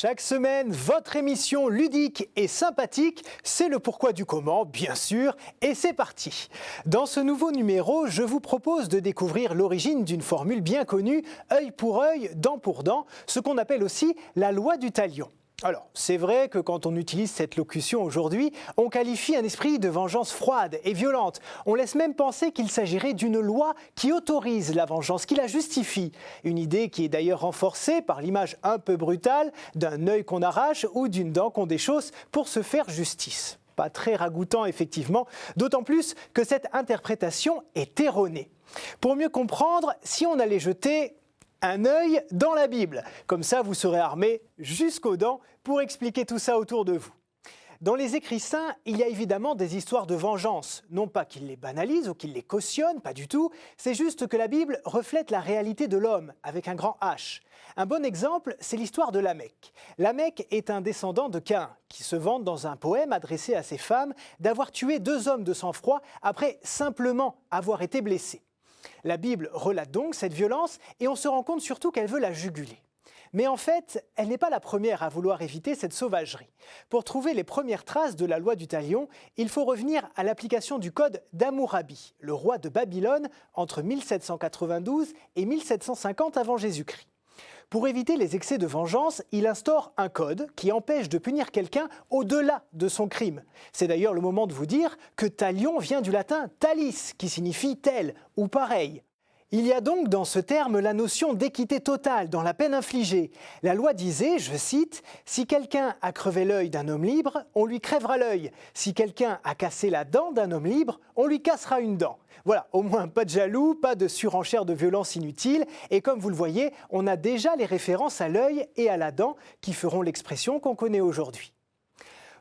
Chaque semaine, votre émission ludique et sympathique, c'est le pourquoi du comment, bien sûr, et c'est parti. Dans ce nouveau numéro, je vous propose de découvrir l'origine d'une formule bien connue, œil pour œil, dent pour dent, ce qu'on appelle aussi la loi du talion. Alors, c'est vrai que quand on utilise cette locution aujourd'hui, on qualifie un esprit de vengeance froide et violente. On laisse même penser qu'il s'agirait d'une loi qui autorise la vengeance, qui la justifie. Une idée qui est d'ailleurs renforcée par l'image un peu brutale d'un œil qu'on arrache ou d'une dent qu'on déchausse pour se faire justice. Pas très ragoûtant effectivement, d'autant plus que cette interprétation est erronée. Pour mieux comprendre, si on allait jeter un œil dans la Bible. Comme ça, vous serez armé jusqu'aux dents pour expliquer tout ça autour de vous. Dans les écrits saints, il y a évidemment des histoires de vengeance. Non pas qu'ils les banalisent ou qu'ils les cautionnent, pas du tout. C'est juste que la Bible reflète la réalité de l'homme, avec un grand H. Un bon exemple, c'est l'histoire de Lamech. Lamech est un descendant de Caïn, qui se vante dans un poème adressé à ses femmes d'avoir tué 2 hommes de sang-froid après simplement avoir été blessé. La Bible relate donc cette violence et on se rend compte surtout qu'elle veut la juguler. Mais en fait, elle n'est pas la première à vouloir éviter cette sauvagerie. Pour trouver les premières traces de la loi du talion, il faut revenir à l'application du code d'Hammurabi, le roi de Babylone, entre 1792 et 1750 avant Jésus-Christ. Pour éviter les excès de vengeance, il instaure un code qui empêche de punir quelqu'un au-delà de son crime. C'est d'ailleurs le moment de vous dire que talion vient du latin talis, qui signifie tel ou pareil. Il y a donc dans ce terme la notion d'équité totale dans la peine infligée. La loi disait, je cite, « Si quelqu'un a crevé l'œil d'un homme libre, on lui crèvera l'œil. Si quelqu'un a cassé la dent d'un homme libre, on lui cassera une dent. » Voilà, au moins pas de jaloux, pas de surenchère de violence inutile. Et comme vous le voyez, on a déjà les références à l'œil et à la dent qui feront l'expression qu'on connaît aujourd'hui.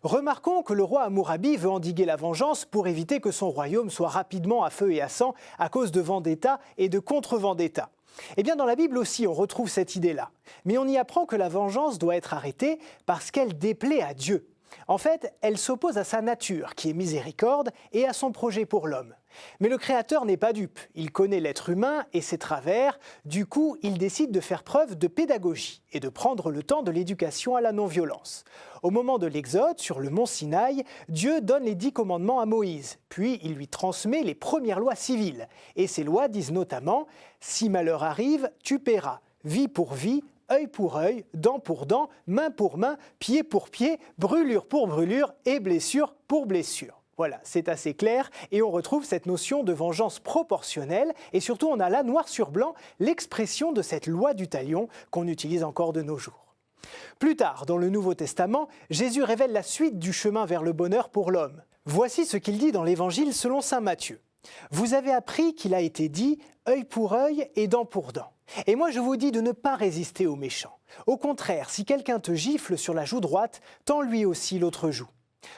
Remarquons que le roi Hammurabi veut endiguer la vengeance pour éviter que son royaume soit rapidement à feu et à sang à cause de vendetta et de contre-vendetta. Eh bien, dans la Bible aussi, on retrouve cette idée-là. Mais on y apprend que la vengeance doit être arrêtée parce qu'elle déplaît à Dieu. En fait, elle s'oppose à sa nature, qui est miséricorde, et à son projet pour l'homme. Mais le Créateur n'est pas dupe, il connaît l'être humain et ses travers, du coup il décide de faire preuve de pédagogie et de prendre le temps de l'éducation à la non-violence. Au moment de l'Exode, sur le mont Sinaï, Dieu donne les 10 commandements à Moïse, puis il lui transmet les premières lois civiles. Et ces lois disent notamment « Si malheur arrive, tu paieras, vie pour vie, œil pour œil, dent pour dent, main pour main, pied pour pied, brûlure pour brûlure et blessure pour blessure. » Voilà, c'est assez clair et on retrouve cette notion de vengeance proportionnelle et surtout on a là noir sur blanc l'expression de cette loi du talion qu'on utilise encore de nos jours. Plus tard, dans le Nouveau Testament, Jésus révèle la suite du chemin vers le bonheur pour l'homme. Voici ce qu'il dit dans l'Évangile selon saint Matthieu. « Vous avez appris qu'il a été dit « œil pour œil et dent pour dent ». Et moi je vous dis de ne pas résister aux méchants. Au contraire, si quelqu'un te gifle sur la joue droite, tends lui aussi l'autre joue.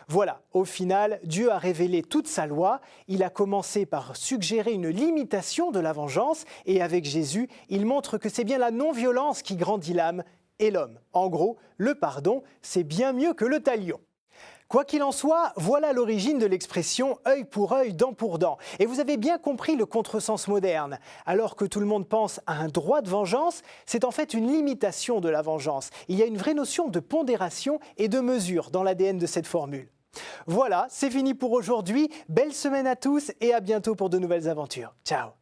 Voilà, au final, Dieu a révélé toute sa loi, il a commencé par suggérer une limitation de la vengeance et avec Jésus, il montre que c'est bien la non-violence qui grandit l'âme et l'homme. En gros, le pardon, c'est bien mieux que le talion. Quoi qu'il en soit, voilà l'origine de l'expression « œil pour œil, dent pour dent ». Et vous avez bien compris le contresens moderne. Alors que tout le monde pense à un droit de vengeance, c'est en fait une limitation de la vengeance. Il y a une vraie notion de pondération et de mesure dans l'ADN de cette formule. Voilà, c'est fini pour aujourd'hui. Belle semaine à tous et à bientôt pour de nouvelles aventures. Ciao.